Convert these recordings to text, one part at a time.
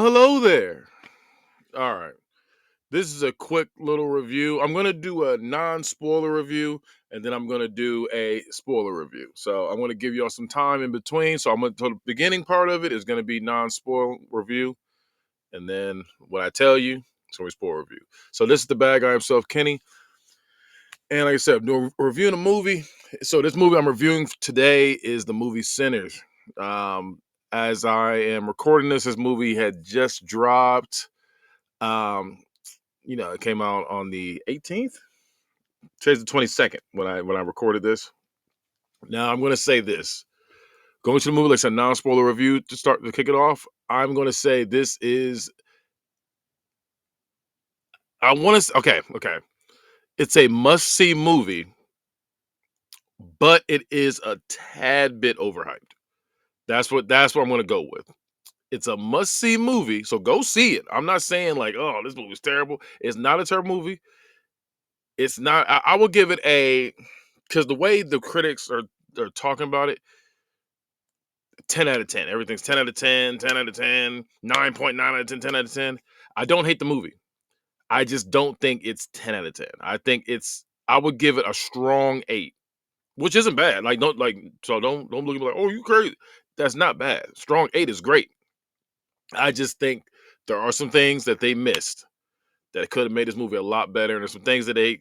Hello there. All right. This is a quick little review. I'm going to do a non-spoiler review and then I'm going to do a spoiler review. So I'm going to give y'all some time in between. So the beginning part of it is going to be non-spoil review, and then what I tell you, it's going to be spoiler review. So this is the bad guy himself, Kenny. And like I said, I'm doing reviewing a movie. So this movie I'm reviewing today is the movie Sinners. Um, as I am recording this movie had just dropped. Um, it came out on the 18th. Today's the 22nd when I recorded this. Now I'm going to say this. Going to the movie, like I said, non-spoiler review to kick it off. I'm going to say this is. I want to. Okay. It's a must-see movie, but it is a tad bit overhyped. That's what I'm going to go with. It's a must-see movie, so go see it. I'm not saying like, oh, this movie's terrible. It's not a terrible movie. It's not. I will give it a, because the way the critics are talking about it, 10 out of 10. Everything's 10 out of 10, 10 out of 10, 9.9 out of 10, 10 out of 10. I don't hate the movie. I just don't think it's 10 out of 10. I would give it a strong 8, which isn't bad. Like don't look at me like, "Oh, you crazy." That's not bad. Strong 8 is great. I just think there are some things that they missed that could have made this movie a lot better. And there's some things that it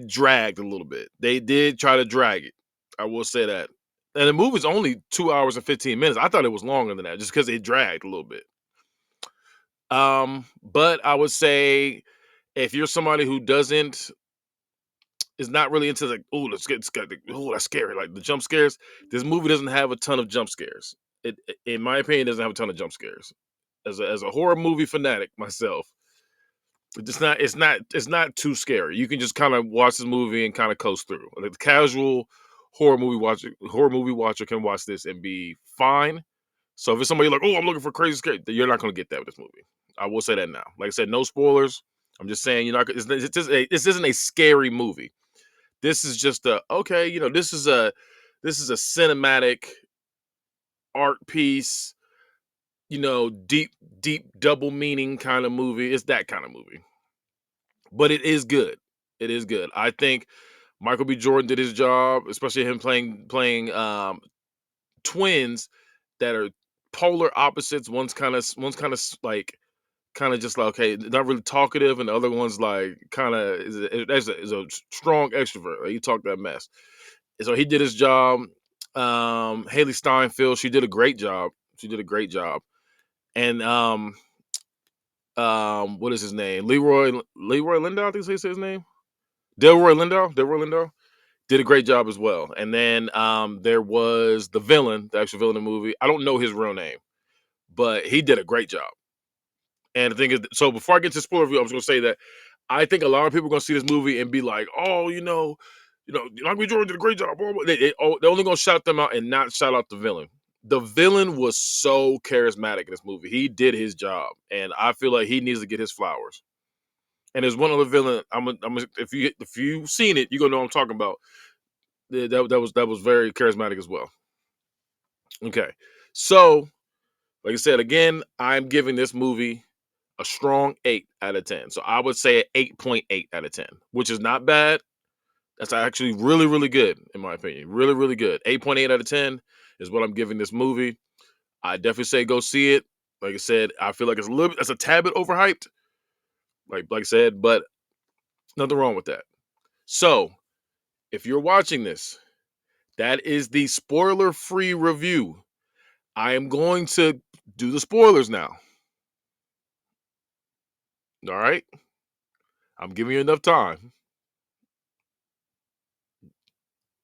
dragged a little bit. They did try to drag it. I will say that. And the movie's only 2 hours and 15 minutes. I thought it was longer than that just because it dragged a little bit. But I would say if you're somebody who is not really into like, oh, that's scary, like the jump scares. This movie doesn't have a ton of jump scares. In my opinion, doesn't have a ton of jump scares. As a horror movie fanatic myself, it's not too scary. You can just kind of watch this movie and kind of coast through. Like the casual horror movie watcher can watch this and be fine. So if it's somebody like, oh, I'm looking for crazy scary, then you're not going to get that with this movie. I will say that now. Like I said, no spoilers. I'm just saying, this isn't a scary movie. This is just this is a cinematic art piece, deep, deep double meaning kind of movie. It's that kind of movie. But it is good. It is good. I think Michael B. Jordan did his job, especially him playing twins that are polar opposites. One's kind of like just like, okay, not really talkative, and the other one's like kind of is a strong extrovert. Like, he talked that mess. And so he did his job. Hailee Steinfeld, she did a great job. She did a great job. And what is his name? Leroy Lindow, I think he said his name. Delroy Lindow did a great job as well. And then there was the villain, the actual villain of the movie. I don't know his real name, but he did a great job. And the thing is, so before I get to spoiler review, I was going to say that I think a lot of people are going to see this movie and be like, "Oh, Michael B. Jordan did a great job." They're only going to shout them out and not shout out the villain. The villain was so charismatic in this movie. He did his job, and I feel like he needs to get his flowers. And there's one other villain. If you've seen it, you're gonna know what I'm talking about. That was very charismatic as well. Okay, so like I said again, I'm giving this movie a strong 8 out of 10. So I would say an 8.8 out of 10, which is not bad. That's actually really, really good in my opinion. Really, really good. 8.8 out of 10 is what I'm giving this movie. I definitely say go see it. Like I said, I feel like it's a tad bit overhyped. Like I said, but nothing wrong with that. So if you're watching this, that is the spoiler-free review. I am going to do the spoilers now. All right? I'm giving you enough time.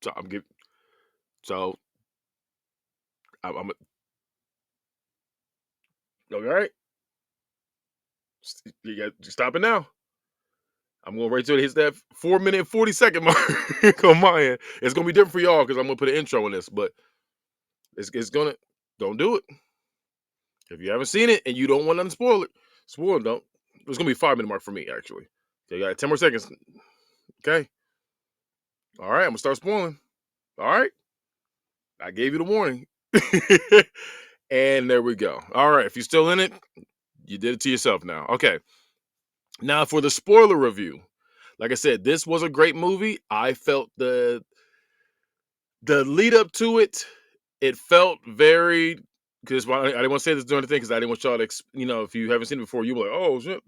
So I'm giving. So I'm all right. You got stop it now. I'm going right to it. Hits that 4 minute and 40-second mark on my end. It's gonna be different for y'all because I'm gonna put an intro in this, but it's gonna don't do it. If you haven't seen it and you don't want to spoil it, don't. It's gonna be 5 minute mark for me actually. Okay, you got 10 more seconds. Okay. All right, I'm gonna start spoiling. All right. I gave you the warning. And there we go. All right, if you're still in it, you did it to yourself now. Okay. Now for the spoiler review. Like I said, this was a great movie. I felt the lead up to it, it felt very because I didn't want to say this during the thing because I didn't want y'all to, if you haven't seen it before, you were like, oh shit.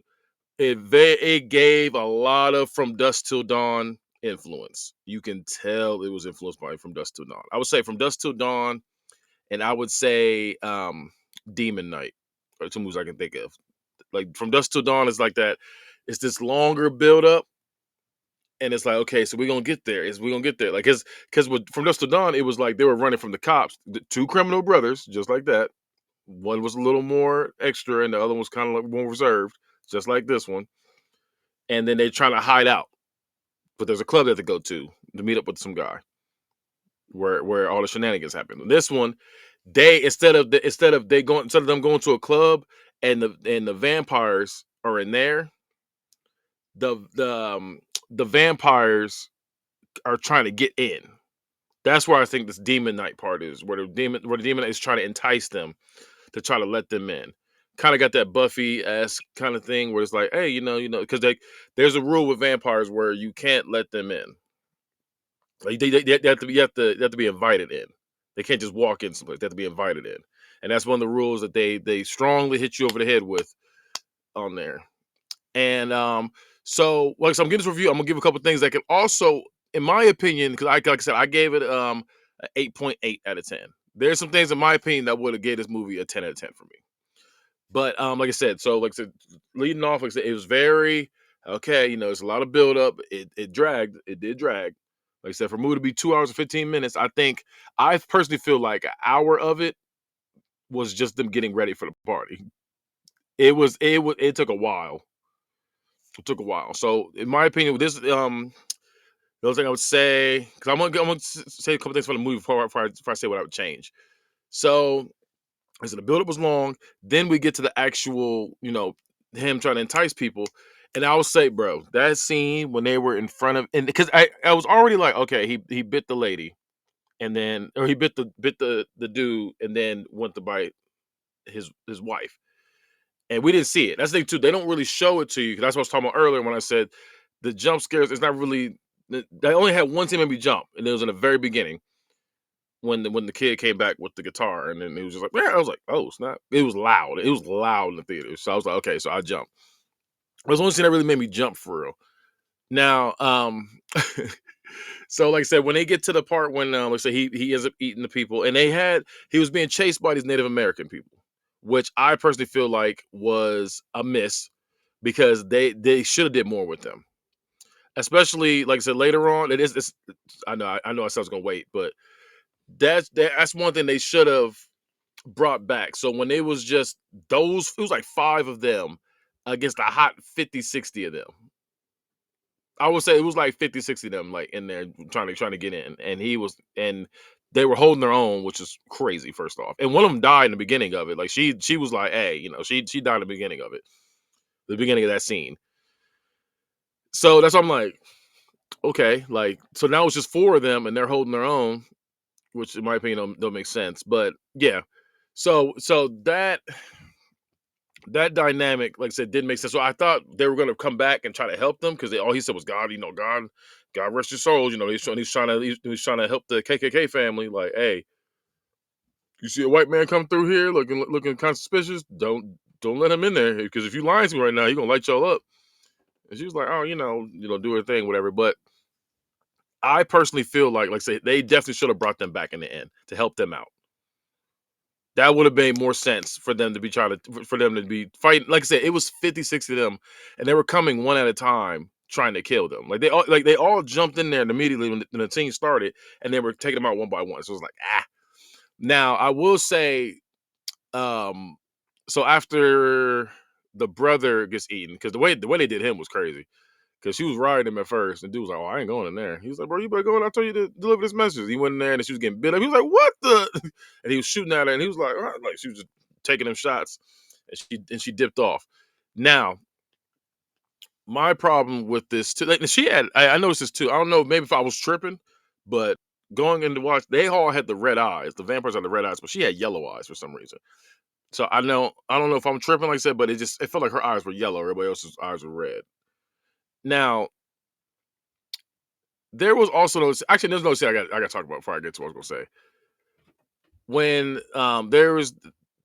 It gave a lot of From Dusk Till Dawn influence. You can tell it was influenced by From Dusk Till Dawn. I would say From Dusk Till Dawn, and I would say Demon Knight are two movies I can think of. Like From Dusk Till Dawn is like that. It's this longer build up, and it's like okay, so we're gonna get there. Is we gonna get there? Like because with From Dusk Till Dawn, it was like they were running from the cops. The two criminal brothers, just like that. One was a little more extra, and the other was kind of like more reserved, just like this one. And then they're trying to hide out, but there's a club they have to go to meet up with some guy where all the shenanigans happen. This one, they instead of them going to a club and the vampires are in there, the the the vampires are trying to get in. That's where I think this demon night part is, where the demon is trying to entice them to try to let them in. Kind of got that Buffy esque kind of thing where it's like, hey, because there's a rule with vampires where you can't let them in. Like they have to be, you have to be invited in. They can't just walk in someplace. They have to be invited in, and that's one of the rules that they strongly hit you over the head with on there. And so like so I'm giving this review. I'm gonna give a couple things that can also, in my opinion, because like I said, I gave it an 8.8 out of 10. There's some things in my opinion that would have gave this movie a 10 out of 10 for me. But like I said, so like I said, leading off, like I said, it was very okay. It's a lot of build up. It dragged. It did drag. Like I said, for a movie to be 2 hours and 15 minutes, I personally feel like an hour of it was just them getting ready for the party. It took a while. It took a while. So in my opinion, with this the other thing I would say, because I'm gonna say a couple things for the movie before I say what I would change. So I said the buildup was long. Then we get to the actual, him trying to entice people. And I would say, bro, that scene when they were in front of, and because I was already like, okay, he bit the lady, and then or he bit the dude, and then went to bite his wife, and we didn't see it. That's the thing too. They don't really show it to you. 'Cause that's what I was talking about earlier when I said the jump scares. It's not really. They only had one scene made me jump, and it was in the very beginning when the kid came back with the guitar, and then he was just like, "Yeah," I was like, "Oh, snap!" It was loud. It was loud in the theater, so I was like, "Okay," so I jumped. It was the only scene that really made me jump for real. Now, so like I said, when they get to the part when, let's say he ends up eating the people, and he was being chased by these Native American people, which I personally feel like was a miss because they should have did more with them, especially like I said later on. It is this. I know I said I was gonna wait, but that's one thing they should have brought back. So when it was just those, it was like five of them against a hot 50, 60 of them. I would say it was like 50, 60 of them like in there trying to get in. And they were holding their own, which is crazy, first off. And one of them died in the beginning of it. Like she was like, hey, she died in the beginning of it, the beginning of that scene. So that's what I'm like, okay, like so now it's just four of them and they're holding their own, which in my opinion don't make sense. But yeah. So that dynamic, like I said, didn't make sense. So I thought they were going to come back and try to help them because all he said was God, God rest your souls. He's trying to help the KKK family. Like, hey, you see a white man come through here looking kind of suspicious? Don't let him in there because if you lying to me right now, he gonna light y'all up. And she was like, oh, do her thing, whatever. But I personally feel like I say, they definitely should have brought them back in the end to help them out. That would have made more sense for them to be for them to be fighting. Like I said, it was 50, 60 of them, and they were coming one at a time trying to kill them. Like they all jumped in there immediately when the team started, and they were taking them out one by one. So it was like, ah. Now I will say, um, so after the brother gets eaten, because the way they did him was crazy. Because she was riding him at first, and dude was like, "Oh, I ain't going in there." He was like, "Bro, you better go in. I told you to deliver this message." He went in there, and she was getting bit up. He was like, "What the?" And he was shooting at her, and he was like, like she was just taking him shots, and she dipped off. Now, my problem with this too, like, I noticed this too. I don't know, maybe if I was tripping, but going in to watch, they all had the red eyes. The vampires had the red eyes, but she had yellow eyes for some reason. So I don't know if I'm tripping, like I said, but it felt like her eyes were yellow. Everybody else's eyes were red. Now there was also those. Actually, there's no scene I got to talk about before I get to what I was gonna say. When there was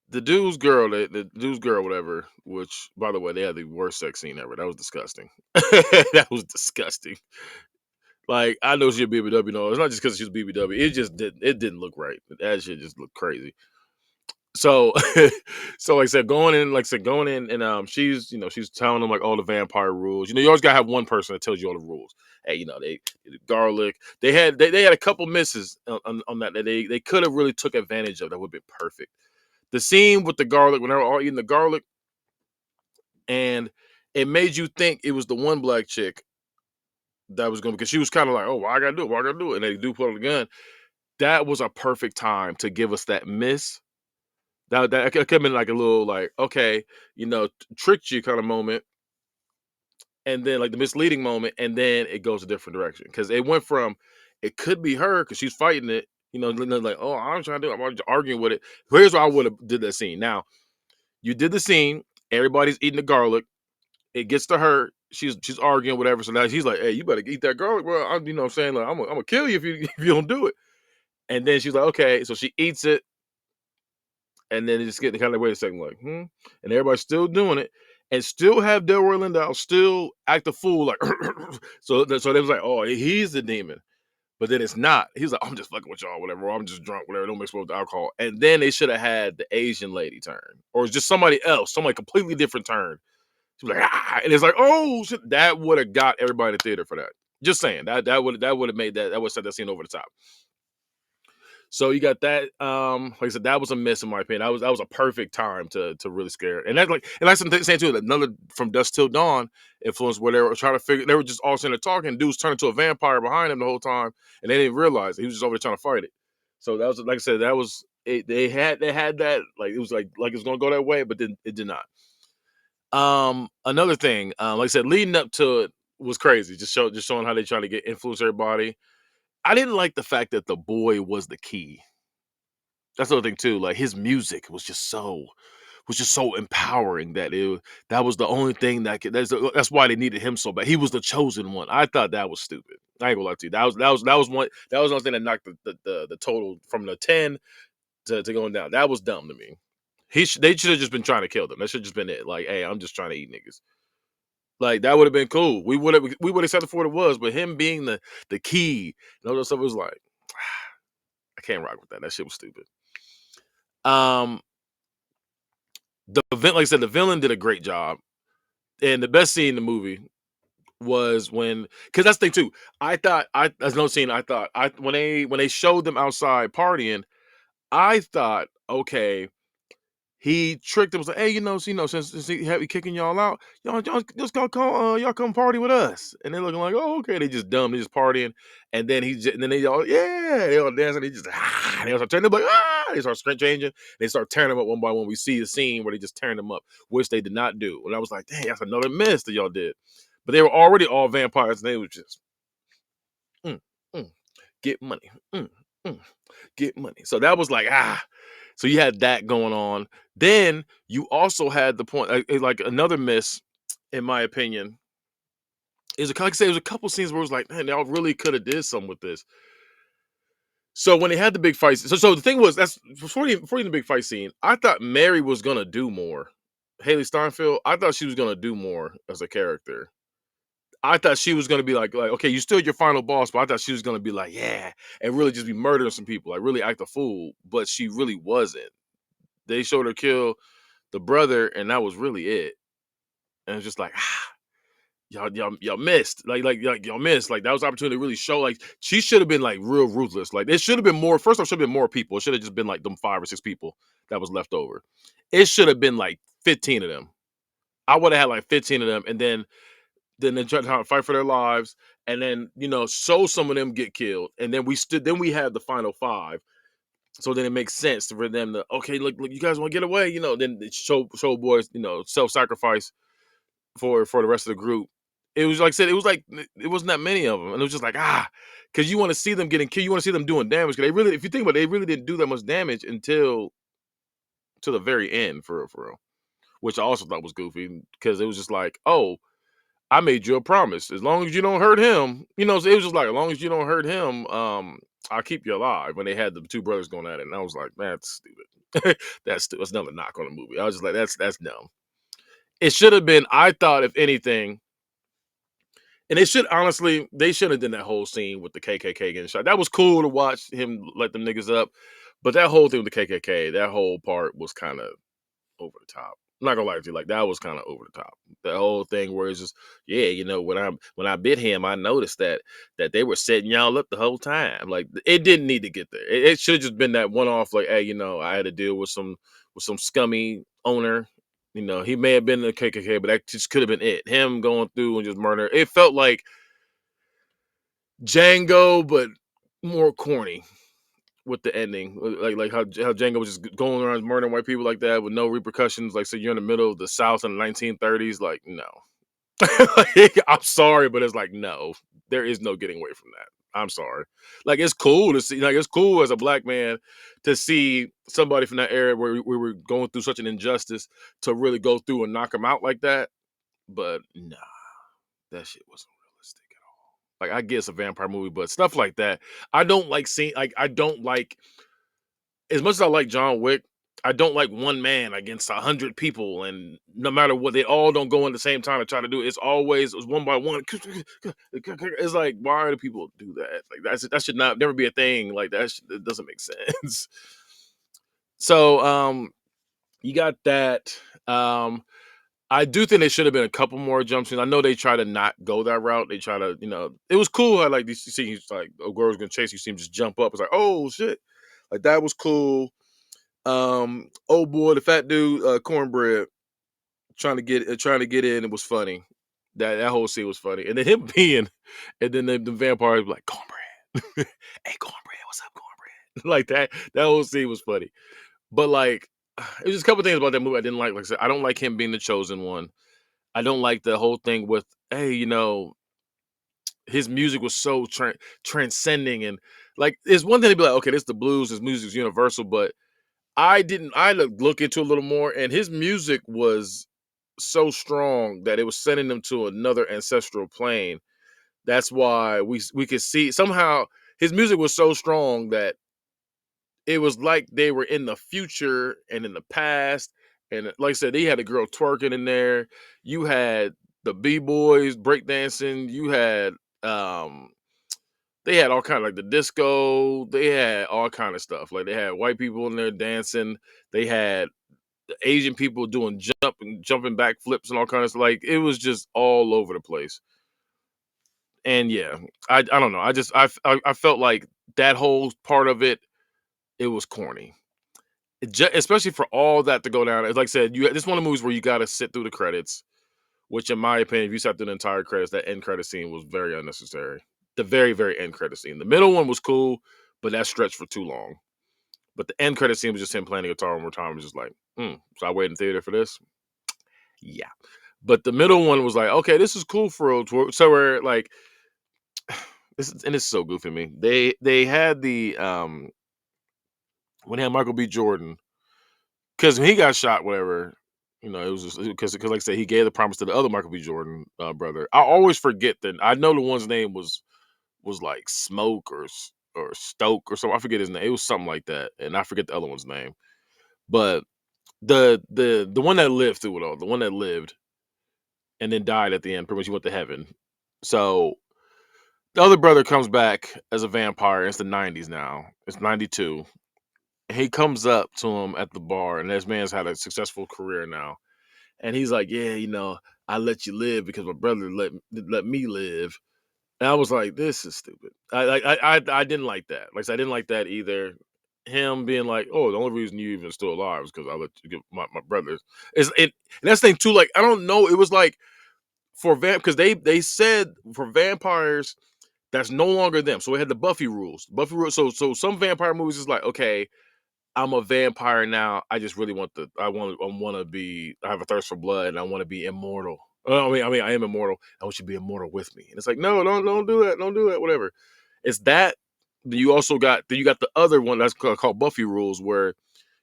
the dude's girl, the dude's girl, whatever. Which, by the way, they had the worst sex scene ever. That was disgusting. That was disgusting. Like, I know she's a BBW. No, it's not just because she's BBW. It didn't look right. That shit just looked crazy. So, so like I said, going in, and she's telling them like all the vampire rules. You always gotta have one person that tells you all the rules. Hey, they garlic. They had a couple misses on that they could have really took advantage of. That would have been perfect. The scene with the garlic when they were all eating the garlic, and it made you think it was the one black chick that was going, because she was kind of like, oh, well, I gotta do it, well, I gotta do it, and they do pull out the gun. That was a perfect time to give us that miss. That could have been like a little like, okay, tricked you kind of moment, and then like the misleading moment, and then it goes a different direction because it went from it could be her because she's fighting it, like, oh, I'm trying to do it, I'm arguing with it. Here's where I would have did that scene. Now you did the scene, everybody's eating the garlic, it gets to her, she's arguing whatever. So now she's like, hey, you better eat that garlic, bro. What I'm saying, like, I'm gonna kill you if you if you don't do it. And then she's like, okay, so she eats it. And then it just getting kind of, wait a second, like, and everybody's still doing it, and still have Delroy Lindo still act a fool, like, so they was like, oh, he's the demon, but then it's not. He's like, I'm just fucking with y'all, whatever. Or I'm just drunk, whatever. Don't mix with the alcohol. And then they should have had the Asian lady turn, or just somebody else, somebody completely different turn. She was like, and it's like, oh shit, that would have got everybody in the theater for that. Just saying that would have made that would set that scene over the top. So you got that. Like I said, that was a miss in my opinion. That was a perfect time to really scare. And that's something saying too. Another From Dusk Till Dawn influence where they were trying to figure. They were just all sitting there talking. Dudes turned into a vampire behind him the whole time, and they didn't realize he was just over there trying to fight it. So that was, like I said, that was it. They had that, like it was like it was gonna go that way, but then it did not. Another thing, like I said, leading up to it was crazy. Just showing how they trying to get influence everybody. I didn't like the fact that the boy was the key. That's the other thing too. Like his music was just so empowering that was the only thing that could. That's why they needed him so bad. He was the chosen one. I thought that was stupid. I ain't gonna lie to you. That was one thing that knocked the total from the 10 to going down. That was dumb to me. They should have just been trying to kill them. That should have just been it. Like, hey, I'm just trying to eat niggas. Like that would have been cool. We would have accepted for what it was, but him being the key and all that stuff was like, I can't rock with that. That shit was stupid. Um, like I said, the villain did a great job, and the best scene in the movie was when, because that's the thing too. There's no scene. When they showed them outside partying, I thought, okay, he tricked them. Was like, hey, since he had me kicking y'all out, y'all just y'all come party with us. And they're looking like, oh, okay. They just dumb. They just partying. And then and then they all, yeah, they all dancing. They just they all start turning. They're like, they start screen changing. They start tearing them up one by one. We see a scene where they just tearing them up, which they did not do. And I was like, dang, that's another miss that y'all did. But they were already all vampires, and they was just mm, mm, get money, mm, get money. So that was like, so you had that going on. Then you also had the point, like another miss, in my opinion, is like I say, there's a couple scenes where it was like, man, y'all really could have did something with this. So when they had the big fight, so the thing was, that's before the big fight scene, I thought Mary was gonna do more. Hailee Steinfeld, I thought she was gonna do more as a character. I thought she was gonna be like, okay, you still your final boss, but I thought she was gonna be like, yeah, and really just be murdering some people, like really act a fool. But she really wasn't. They showed her kill the brother, and that was really it. And it's just like, y'all missed. Like y'all missed. Like that was an opportunity to really show. Like she should have been like real ruthless. Like it should have been more. First off, should have been more people. It should have just been like them 5 or 6 people that was left over. It should have been like 15 of them. I would have had like 15 of them, and then they try to fight for their lives, and then so some of them get killed, and then we have the final 5. So then it makes sense for them to, okay, look, you guys want to get away, then show boys, self-sacrifice for the rest of the group. It was like I said, it was like it wasn't that many of them, and it was just like because you want to see them getting killed, you want to see them doing damage. 'Cause they really, if you think about it, they really didn't do that much damage until to the very end, for real. Which I also thought was goofy because it was just like, oh, I made you a promise. As long as you don't hurt him, so it was just like, as long as you don't hurt him, I'll keep you alive. When they had the two brothers going at it, and I was like, that's stupid. That's another knock on the movie. I was just like, that's dumb. It should have been. I thought, if anything, and they should have done that whole scene with the KKK getting shot. That was cool to watch him let them niggas up, but that whole thing with the KKK, that whole part was kind of over the top. I'm not gonna lie to you, like that was kind of over the top. The whole thing where it's just, yeah, when I bit him, I noticed that they were setting y'all up the whole time. Like it didn't need to get there. It should have just been that one off. Like, hey, I had to deal with some scummy owner. He may have been the KKK, but that just could have been it. Him going through and just murder. It felt like Django, but more corny with the ending, like how Django was just going around murdering white people like that with no repercussions. Like, so you're in the middle of the South in the 1930s. Like, no, like, I'm sorry, but it's like, no, there is no getting away from that. I'm sorry. Like, it's cool to see. Like, it's cool as a black man to see somebody from that era where we were going through such an injustice to really go through and knock them out like that. But nah, that shit wasn't realistic at all. Like, I guess a vampire movie, but stuff like that, I don't like seeing. Like, I don't like, as much as I like John Wick, I don't like one man against 100 people, and no matter what, they all don't go in the same time to try to do it. It's one by one. It's like, why do people do that? Like that should not never be a thing. Like it doesn't make sense. So you got that. Um, I do think there should have been a couple more jump scenes. I know they try to not go that route. They try to, it was cool how like these scenes, like a girl's gonna chase you, see him just jump up. It's like, oh shit, like that was cool. Oh boy, the fat dude, cornbread, trying to get in. It was funny. That whole scene was funny, and then him being, and then the vampires like cornbread, hey cornbread, what's up cornbread? Like that whole scene was funny. But like, it was just a couple things about that movie I didn't like. Like I said, I don't like him being the chosen one. I don't like the whole thing with, hey, his music was so transcending, and like it's one thing to be like, okay, this is the blues, his music is universal, but I had to look into a little more, and his music was so strong that it was sending them to another ancestral plane. That's why we could see somehow his music was so strong that it was like they were in the future and in the past. And like I said, they had a girl twerking in there. You had the b-boys breakdancing. You had they had all kind of like the disco. They had all kind of stuff. Like they had white people in there dancing. They had Asian people doing jumping back flips and all kinds of stuff. Like it was just all over the place. And yeah, I don't know. I felt like that whole part of it was corny. Especially for all that to go down. Like I said, this one of the movies where you got to sit through the credits. Which, in my opinion, if you sat through the entire credits, that end credit scene was very unnecessary. The very, very end credit scene. The middle one was cool, but that stretched for too long. But the end credit scene was just him playing the guitar one more time. It was just like, so I wait in theater for this? Yeah. But the middle one was like, okay, this is cool for real. So we're like, this is so goofy to me. They had the when they had Michael B. Jordan, because when he got shot, whatever, it was just because like I said, he gave the promise to the other Michael B. Jordan brother. I always forget that. I know the one's name was like Smoke or Stoke or something. I forget his name. It was something like that, and I forget the other one's name. But the one that lived through it all, the one that lived and then died at the end, pretty much he went to heaven. So the other brother comes back as a vampire. It's the 90s now. It's 92. He comes up to him at the bar, and this man's had a successful career now. And he's like, yeah, I let you live because my brother let me live. And I was like, this is stupid. I didn't like that. Like I said, I didn't like that either. Him being like, oh, the only reason you even still alive is because I let you give my brothers. And that's the thing too. Like, I don't know. It was like for because they said for vampires that's no longer them. So we had the Buffy rules. Buffy rules. So some vampire movies is like, okay, I'm a vampire now. I just really want I want to be. I have a thirst for blood, and I want to be immortal. I am immortal. I want you to be immortal with me. And it's like, no, don't do that. Don't do that. Whatever. It's that. Then you got the other one that's called Buffy rules, where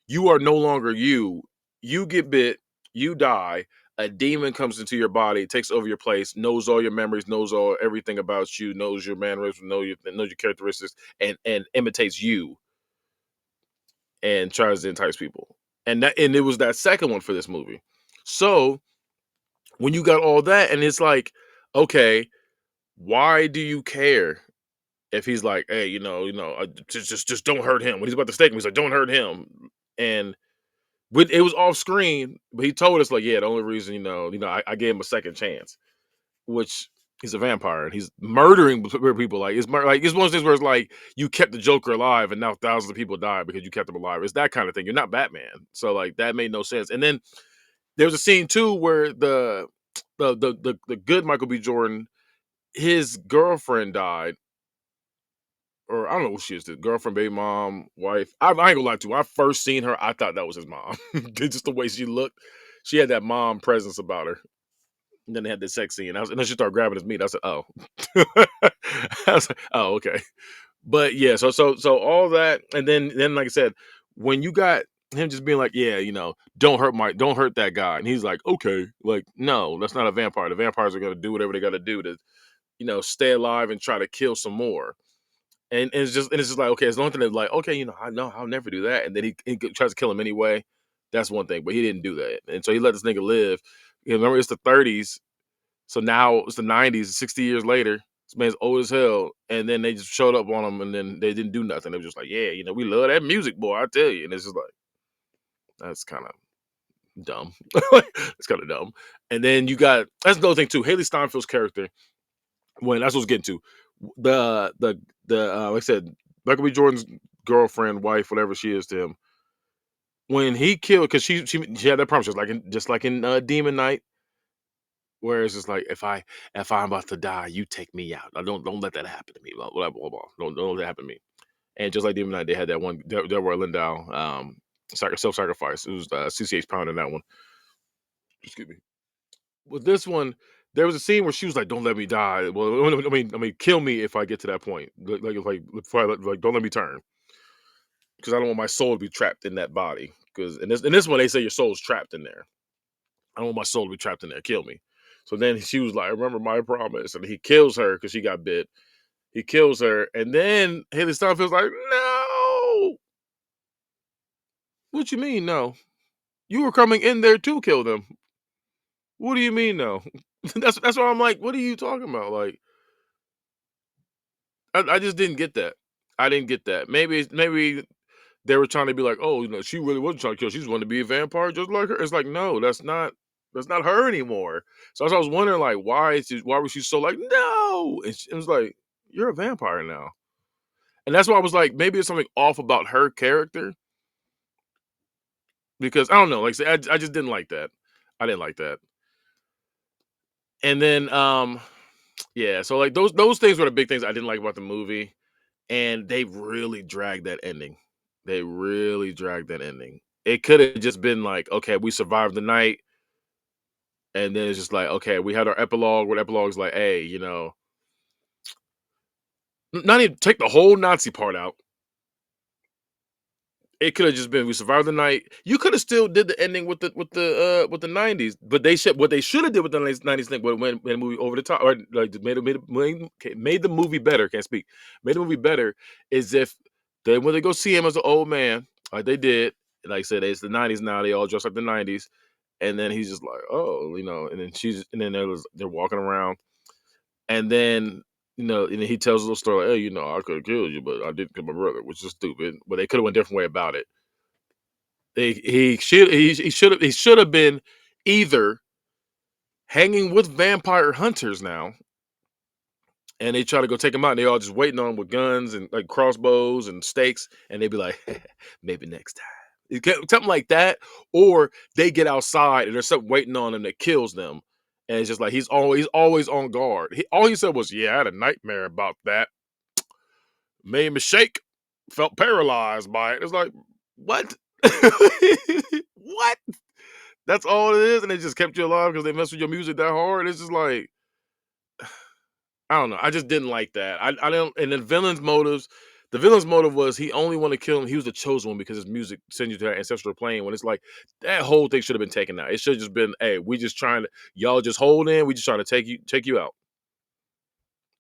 you are no longer you. You get bit, you die. A demon comes into your body, takes over your place, knows all your memories, knows all everything about you, knows your mannerisms, knows your characteristics, and imitates you and tries to entice people. And it was that second one for this movie. So when you got all that, and it's like, okay, why do you care if he's like, hey, just don't hurt him when he's about to stake him? He's like, don't hurt him, and it was off screen, but he told us like, yeah, the only reason, I gave him a second chance, which he's a vampire and he's murdering people. Like it's one of those things where it's like you kept the Joker alive and now thousands of people die because you kept him alive. It's that kind of thing. You're not Batman, so like that made no sense. And then there's a scene too where the good Michael B. Jordan, his girlfriend died, or I don't know what she is, the girlfriend, baby mom, wife. I ain't gonna lie to you. When I first seen her, I thought that was his mom. Just the way she looked. She had that mom presence about her. And then they had the sex scene. And then she started grabbing his meat. I said, oh. I was like, oh, okay. But yeah, so all that, and then like I said, when you got him just being like, yeah, don't hurt that guy. And he's like, okay. Like, no, that's not a vampire. The vampires are gonna do whatever they gotta do to, stay alive and try to kill some more. And it's just like, okay, it's the only thing that's like, okay, I know I'll never do that. And then he tries to kill him anyway. That's one thing, but he didn't do that. And so he let this nigga live. Remember, it's the 30s. So now it's the 90s, 60 years later. This man's old as hell. And then they just showed up on him and then they didn't do nothing. They were just like, yeah, we love that music, boy, I tell you. And it's just like, that's kind of dumb. It's kind of dumb. And then that's another thing too. Hailee Steinfeld's character, when that's what I was getting to. Like I said, Michael B. Jordan's girlfriend, wife, whatever she is to him, when he killed, because she had that promise, just like in Demon Knight, where it's just like, if I'm about to die, you take me out. Don't let that happen to me. Blah blah blah blah. Don't let that happen to me. And just like Demon Knight, they had that one Delroy Lindo self-sacrifice. It was CCH Pound in that one. Excuse me. With this one, there was a scene where she was like, "Don't let me die." Well, I mean, kill me if I get to that point. Like, don't let me turn, because I don't want my soul to be trapped in that body. Because in this one, they say your soul's trapped in there. I don't want my soul to be trapped in there. Kill me. So then she was like, "Remember my promise," and he kills her because she got bit. He kills her, and then Hailee Steinfeld's like, "No, what you mean no? You were coming in there to kill them. What do you mean no?" That's why I'm like, "What are you talking about?" Like, I just didn't get that. I didn't get that. Maybe they were trying to be like, "Oh, she really wasn't trying to kill. She just wanted to be a vampire just like her." It's like, no, that's not her anymore. So I was wondering, like, why was she so like, no? And it was like, you're a vampire now. And that's why I was like, maybe it's something off about her character, because I don't know. Like I said, I just didn't like that. I didn't like that. And then, yeah. So like those things were the big things I didn't like about the movie, and they really dragged that ending. They really dragged that ending. It could have just been like, okay, we survived the night, and then it's just like, okay, we had our epilogue. Where the epilogue's like, hey, not even take the whole Nazi part out. It could have just been we survived the night. You could have still did the ending with the 90s, but what they should have did with the 90s thing when the movie over the top, or like made the movie better. Can't speak. Made the movie better is if when they go see him as an old man, like they did. Like I said, it's the 90s now. They all dress like the 90s, and then he's just like, oh, and then they're walking around, and then and then he tells a little story like, hey, I could have killed you, but I didn't kill my brother, which is stupid. But they could have went a different way about it. He should have been either hanging with vampire hunters now, and they try to go take him out, and they all just waiting on him with guns and like crossbows and stakes, and they'd be like, maybe next time. Something like that, or they get outside and there's something waiting on them that kills them, and it's just like he's always on guard. All he said was, "Yeah, I had a nightmare about that. Made me shake, felt paralyzed by it." It's like, what? What? That's all it is, and they just kept you alive because they messed with your music that hard. It's just like I don't know. I just didn't like that. I don't. And the villain's motive was he only wanted to kill him. He was the chosen one because his music sends you to that ancestral plane. When it's like that whole thing should have been taken out. It should have just been, hey, we just trying to y'all just hold in. We just trying to take you out.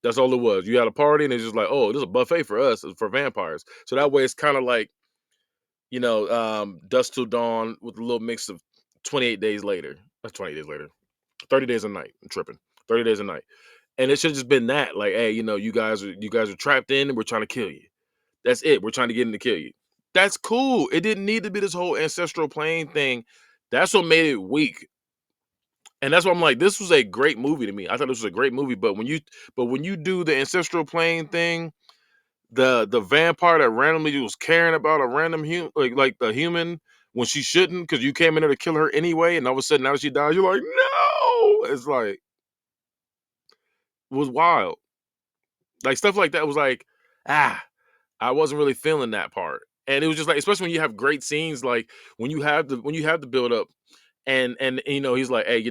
That's all it was. You had a party and it's just like, oh, this is a buffet for us for vampires. So that way it's kind of like Dust Till Dawn with a little mix of 28 days later. That's 28 days later. 30 days a night. I'm tripping. 30 days a night. And it should have just been that. Like, hey, you guys are trapped in and we're trying to kill you. That's it. We're trying to get in to kill you. That's cool. It didn't need to be this whole ancestral plane thing. That's what made it weak. And that's why I'm like, this was a great movie to me. I thought this was a great movie, but when you do the ancestral plane thing, the vampire that randomly was caring about a random human, like the human when she shouldn't, because you came in there to kill her anyway, and all of a sudden now that she dies, you're like, no, it's like it was wild. Like stuff like that was like, ah, I wasn't really feeling that part. And it was just like, especially when you have great scenes, like when you have the build up and he's like, hey,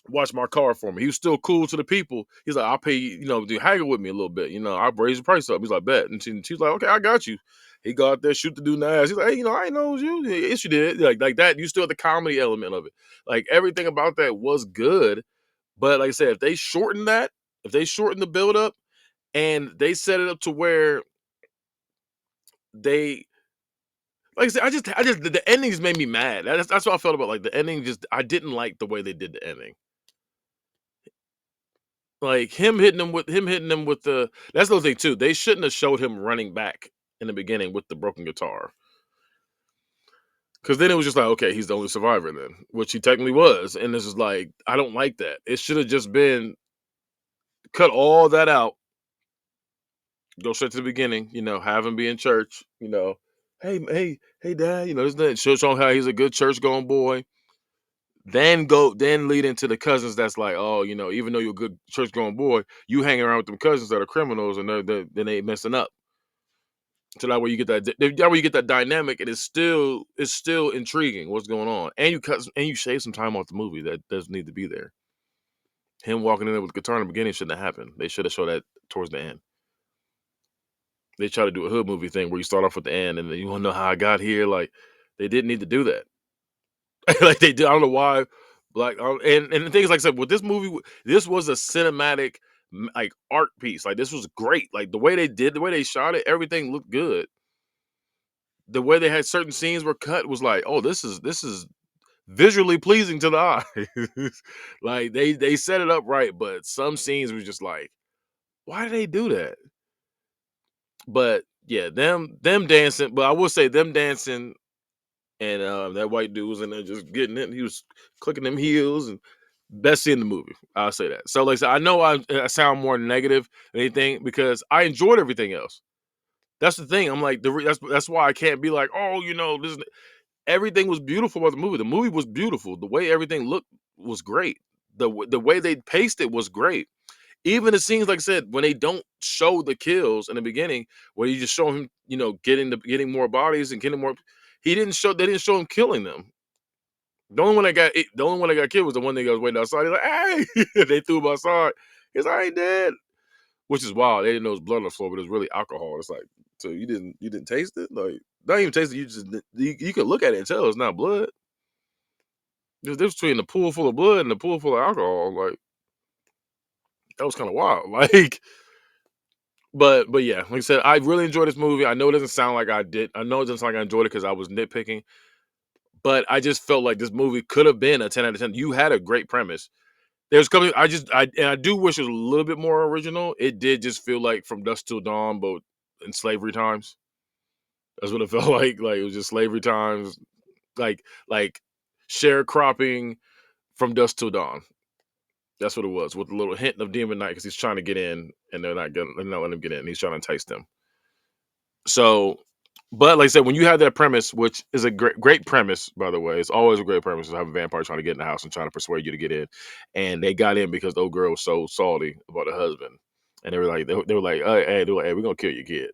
watch my car for me. He was still cool to the people. He's like, I'll pay you, to hang it with me a little bit. I'll raise the price up. He's like, bet. And she's like, okay, I got you. He go out there, shoot the dude in the ass. He's like, hey, I ain't know it was you. Yes, you did. Like that. You still have the comedy element of it. Like everything about that was good. But like I said, if they shorten the build up and they set it up to where they like I said, I just the endings made me mad. That's what I felt about like the ending. Just I didn't like the way they did the ending. Like him hitting them with the that's the thing too. They shouldn't have showed him running back in the beginning with the broken guitar. Cause then it was just like, okay, he's the only survivor then, which he technically was. And this is like, I don't like that. It should have just been cut all that out, go straight to the beginning, have him be in church, hey, dad, isn't that show him how he's a good church going boy. Then lead into the cousins that's like, oh, even though you're a good church going boy, you hang around with them cousins that are criminals and then they messing up. So that way you get that dynamic, and it's still intriguing what's going on, and you shave some time off the movie that doesn't need to be there. Him walking in there with the guitar in the beginning shouldn't have happened. They should have showed that towards the end. They try to do a hood movie thing where you start off with the end, and then you want to know how I got here. Like they didn't need to do that. Like they did. I don't know why. And the thing is, like I said, with this movie, this was a cinematic like art piece. Like this was great. Like the way they shot it, everything looked good. The way they had certain scenes were cut was like, oh, this is visually pleasing to the eye. Like they set it up right, but some scenes were just like, why did they do that? But yeah, them dancing. But I will say them dancing and that white dude was in there just getting it. He was clicking them heels and best scene in the movie. I'll say that. So like I said, I know I sound more negative than anything because I enjoyed everything else. That's the thing. I'm like that's why I can't be like, oh, this. Everything was beautiful about the movie. The movie was beautiful. The way everything looked was great. The way they paced it was great. Even the scenes, like I said, when they don't show the kills in the beginning, where you just show him, getting more bodies and getting more. He didn't show. They didn't show him killing them. The only one that got killed was the one that was waiting outside. He's like, hey, they threw him outside. He's like, I ain't dead. Which is wild. They didn't know it was blood on the floor, but it was really alcohol. It's like, so you didn't taste it? Like, not even taste it. You could look at it and tell it's not blood. There's a difference between the pool full of blood and the pool full of alcohol. Like, that was kind of wild. Like, but yeah, like I said, I really enjoyed this movie. I know it doesn't sound like I did. I know it doesn't sound like I enjoyed it because I was nitpicking, but I just felt like this movie could have been a 10 out of 10. You had a great premise. There's coming. I do wish it was a little bit more original. It did just feel like From Dusk Till Dawn, but in slavery times. That's what it felt like. Like it was just slavery times. Like sharecropping From Dusk Till Dawn. That's what it was, with a little hint of Demon Knight because he's trying to get in, and they're not letting him get in. He's trying to entice them. So, but like I said, when you have that premise, which is a great premise, by the way, it's always a great premise to have a vampire trying to get in the house and trying to persuade you to get in, and they got in because the old girl was so salty about her husband, and they were like, hey, we're gonna kill your kid.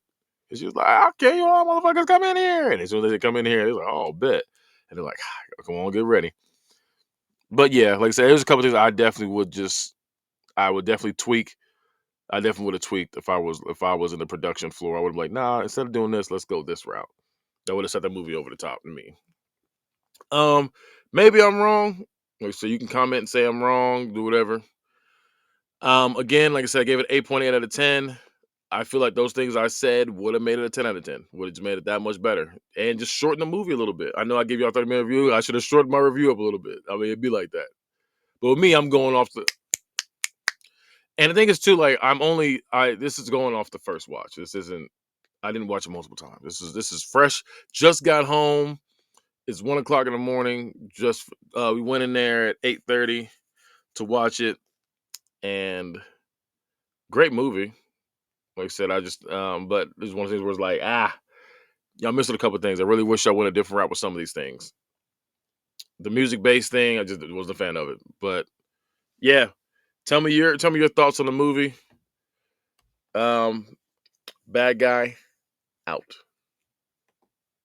And she was like, I'll kill you all motherfuckers, come in here. And as soon as they come in here, they're like, oh, bet. and they're like, come on, get ready. But yeah, like I said, there's a couple things I would definitely tweak. I definitely would have tweaked if I was in the production floor. I would have like, nah, instead of doing this, let's go this route. That would have set the movie over the top to me. Um, Maybe I'm wrong. Like, so you can comment and say I'm wrong, do whatever. Again, like I said, I gave it 8.8 out of 10. I feel like those things I said would have made it a 10 out of 10. Would have just made it that much better. And just shorten the movie a little bit. I know I gave y'all a 30-minute review. I should have shortened my review up a little bit. I mean, it'd be like that. But with me, I'm going off the and the thing is too, like this is going off the first watch. This isn't I didn't watch it multiple times. This is fresh. Just got home. It's 1 o'clock in the morning. Just we went in there at 8:30 to watch it, and great movie. Like I said, I just but there's one of those things where it's like, y'all missing a couple things. I really wish I went a different route with some of these things. The music based thing, I just wasn't a fan of it. But yeah, tell me your thoughts on the movie. Um, Bad guy out.